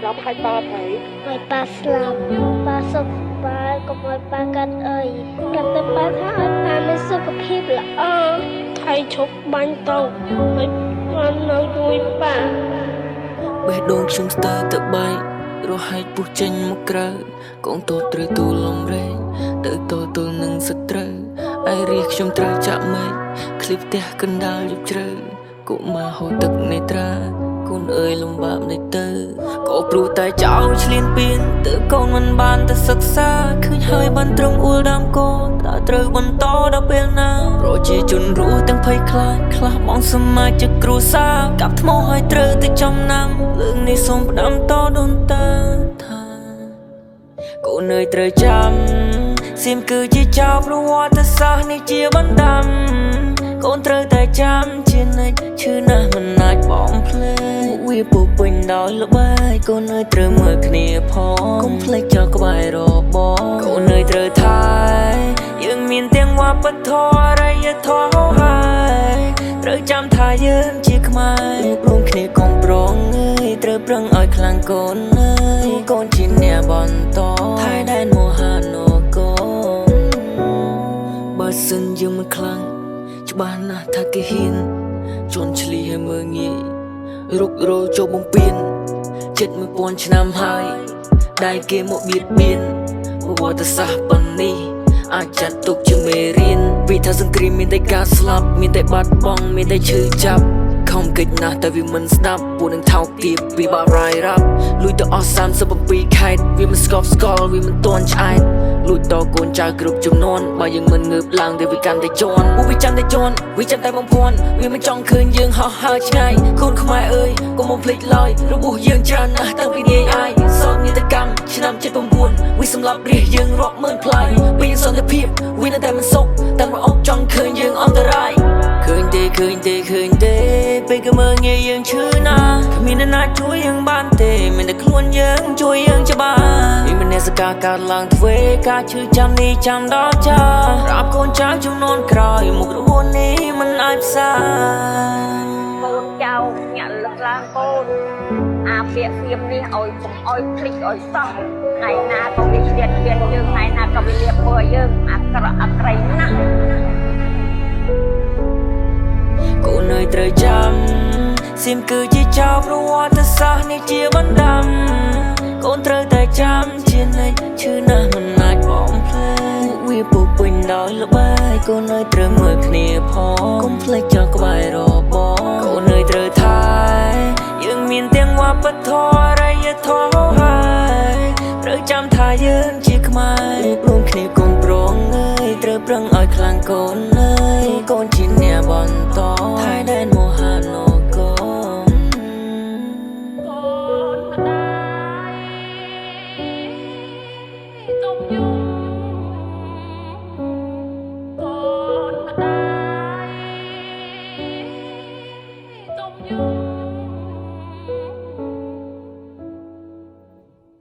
ดับให้ป้าไผ่ไม่ป้าสลับป้าสุขป้าก็ไม่ป้ากันกลับแต่ป้าถ้าป้าไม่สุขภาพละไทยชกบ้านเต่าไม่วันน้อยด้วยป้าបេះដូងខ្ញុំស្ទើរតែបែករហែកពុះចេញមកក្រៅកងតបត្រូវទូលំរែងទៅតទល់នឹងសត្រូវឯរាជខ្ញុំត្រូវចាក់មេឃឃ្លីបផ្ទះកណ្ដាលយប់ជ្រៅកុមារហូរទឹកនេត្រាកូនអើយលំបាកនេះទៅក៏ព្រោះតែចៅឆ្លៀនពៀនទៅកូនមិនបានទៅសិក្សាឃើញហើយបានត្រង់អួលដើមកូនតើត្រូវបន្តដល់ពេលណាប្រជាជនរស់ទាំងភ័យខ្លាចខ្លះបងសមាជិកគ្រួសារកាប់ថ្មឲ្យត្រូវទៅចំណាំរឿងនេះសូមផ្ដាំតដូនតាថាកូនអើយត្រូវចាំសៀមគឺជាចៅប្រវត្តិសាស្ត្រនេះជាបណ្ដាំកូនត្រូវតែចាំជានិច្ចឈឺណាស់មិនអាចបងភ្លេចវាពុះពេញដោយល្បែងកូនអើយត្រូវមើលគ្នាផងកុំភ្លេចចោលក្បែររបកូនអើយត្រូវថែយើងមានទាំងវប្បធម៌អរិយធម៌ហើយត្រូវចាំថាយើងជាខ្មែររួមគ្នាកុំប្រងត្រូវប្រឹងឲ្យខ្លាំងកូនអើយកូនជាអ្នកបន្តថែដែនមហានគរបើសិនយើងមិនខ្លាំងច្បាស់ណាស់ថាគេហ៊ានជន់ឆ្លៀសមើងងាយរុករោចូលបំពេញចិត្ត1000ឆ្នាំហើយដែលគេមកបៀតបៀនប្រវត្តិសាស្ត្រប៉ុណ្នេះអាចចាត់ទុកជាមេរៀនពីថាសង្គ្រាមមានតែការស្លាប់មានតែបាត់បង់មានតែឈឺចាប់ខំកិច្ចណាស់តែវាមិនស្ដាប់ពួកនឹងថោកទាបវាបារាយរ៉ាប់លួចទៅអស់37ខេត្តវាមិនស្កប់ស្កល់វាមិនទាន់ឆ្អែតលួចតកូនចៅគ្រប់ចំនួនបើយើងមិនងើបឡើងតែវាកាន់តែជន់ពួកវាចាំតែជន់វាចាំតែបំភ័ន្តវាមិនចង់ឃើញយើងហោះហើរឆ្ងាយកូនខ្មែរអើយកុំបំភ្លេចឡើយរបួសយើងច្រើនណាស់តាំងពីនាយអាយសោកនាដកម្មឆ្នាំ79វាសម្លាប់រាជយើងរាប់ម៉ឺនផ្លៃពីសន្តិភាពវានៅតែមិនសុខតាំងប្រអប់ចង់ឃើញយើងអន្តរាយឃើញទេពេលក៏មើលងាយយើងឈឺណាស់គ្មានអ្នកណាជួយយើងបានទេមានតែខ្លួនយើងជួយយើងច្បាស់មានមនសិការកើតឡើងទ្វេការឈឺចាំនេះចាំដល់ចាប្រាប់កូនចៅចំនួនក្រោយមុខរបួសនេះមិនអាចផ្សាយកូនចៅញាក់លឹកឡើងកូនអាពាក្យសៀមនេះឲ្យកុំឲ្យភ្លេចឲ្យសោះថ្ងៃណាក៏វាឆ្លៀតយើងថ្ងៃណាក៏វាលៀបមើលយើងអាក្រក់អាក្រៃណាស់កូនអើយត្រូវចាំសៀមគឺជាចៅប្រវត្តិសាស្ត្រនេះជាបណ្ដាំកូនត្រូវតែចាំជានិច្ចឈឺណាស់មិនអាចបងភ្លេចវាពុះពេញដោយល្បែងកូនអើយត្រូវមើលគ្នាផងកុំភ្លេចចោលក្បែររបកូនអើយត្រូវថែយើងមានទាំងវប្បធម៌អរិយធម៌ហើយត្រូវចាំថាយើងជាខ្មែររួមគ្នាកុំប្រងត្រូវប្រឹងឲ្យខ្លាំងកូន